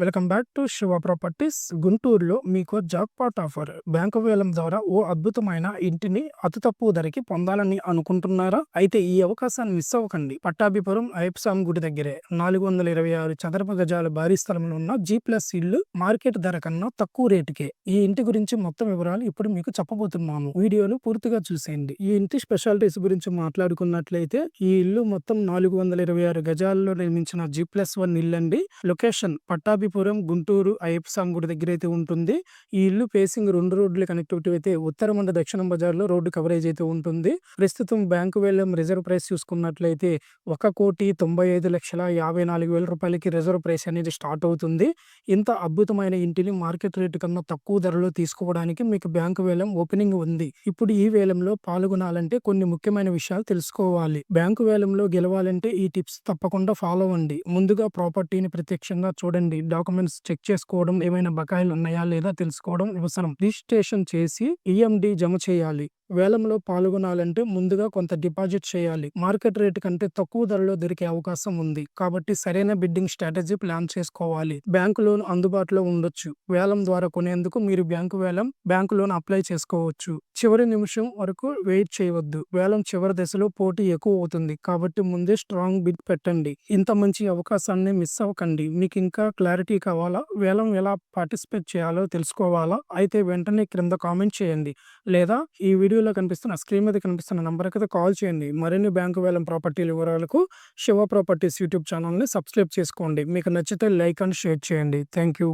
Welcome back to Shiva properties. గుంటూరులో మీకు jackpot offer. Bank వేలం ద్వారా ఓ అద్భుతమైన ఇంటిని అతి తక్కువ ధరకి పొందాలని అనుకుంటున్నారా? అయితే ఈ అవకాశాన్ని మిస్ అవ్వకండి. పట్టాభిపురం అయ్యప్పస్వామి గుడి దగ్గరే 426 చదరపు గజాల భారీ స్థలంలో ఉన్న G+ ఇల్లు మార్కెట్ ధర కన్నా తక్కువ రేటుకే. ఈ ఇంటి గురించి మొత్తం వివరాలు ఇప్పుడు మీకు చెప్పబోతున్నాము. వీడియోను పూర్తిగా చూసేయండి. ఈ ఇంటి స్పెషాలిటీస్ గురించి మాట్లాడుకున్నట్లయితే ఈ ఇల్లు మొత్తం 426 గజాల్లో నిర్మించిన G+1 ఇల్లు అండి. లొకేషన్ పట్టాభిపురం గుంటూరు అయ్యప్పస్వామి గుడి దగ్గర అయితే ఉంటుంది. ఈ ఇల్లు ఫేసింగ్ 2 రోడ్ల కనెక్టివిటీ అయితే ఉత్తరం అండ్ దక్షిణం బజార్లో రోడ్డు కవరేజ్ అయితే ఉంటుంది. ప్రస్తుతం బ్యాంకు వేలం రిజర్వ్ ప్రైస్ చూసుకున్నట్లయితే 1,95,54,000 రూపాయలకి రిజర్వ్ ప్రైస్ అనేది స్టార్ట్ అవుతుంది. ఇంత అద్భుతమైన ఇంటిని మార్కెట్ రేటు కన్నా తక్కువ ధరలో తీసుకోవడానికి మీకు బ్యాంకు వేలం ఓపెనింగ్ ఉంది. ఇప్పుడు ఈ వేలంలో పాల్గొనాలంటే కొన్ని ముఖ్యమైన విషయాలు తెలుసుకోవాలి. బ్యాంకు వేలంలో గెలవాలంటే ఈ టిప్స్ తప్పకుండా ఫాలో అవ్వండి. ముందుగా ప్రాపర్టీని ప్రత్యక్షంగా చూడండి. డాక్యుమెంట్స్ చెక్ చేసుకోవడం, ఏమైనా బకాయిలు ఉన్నాయా లేదా తెలుసుకోవడం అవసరం. రిజిస్ట్రేషన్ చేసి ఈఎండి జమ చేయాలి. వేలంలో పాల్గొనాలంటే ముందుగా కొంత డిపాజిట్ చేయాలి. మార్కెట్ రేటు కంటే తక్కువ ధరలో దొరికే అవకాశం ఉంది కాబట్టి సరైన బిడ్డింగ్ స్ట్రాటజీ ప్లాన్ చేసుకోవాలి. బ్యాంకు లోన్ అందుబాటులో ఉండొచ్చు. వేలం ద్వారా కొనేందుకు మీరు బ్యాంకు లోన్ అప్లై చేసుకోవచ్చు. చివరి నిమిషం వరకు వెయిట్ చేయవద్దు. వేలం చివరి దశలో పోటీ ఎక్కువ అవుతుంది కాబట్టి ముందే స్ట్రాంగ్ బిడ్ పెట్టండి. ఇంత మంచి అవకాశాన్ని మిస్ అవ్వకండి. మీకు ఇంకా క్లారిటీ కావాలా? వేలం ఎలా పార్టిసిపేట్ చేయాలో తెలుసుకోవాలా? అయితే వెంటనే క్రింద కామెంట్ చేయండి లేదా ఈ వీడియోలో కనిపిస్తున్న స్క్రీన్ మీద కనిపిస్తున్న నంబర్కి కాల్ చేయండి. మరిన్ని బ్యాంకు వేలం ప్రాపర్టీల వివరాలకు శివ ప్రాపర్టీస్ యూట్యూబ్ ఛానల్ని సబ్స్క్రైబ్ చేసుకోండి. మీకు నచ్చితే లైక్ అండ్ షేర్ చేయండి. Thank you.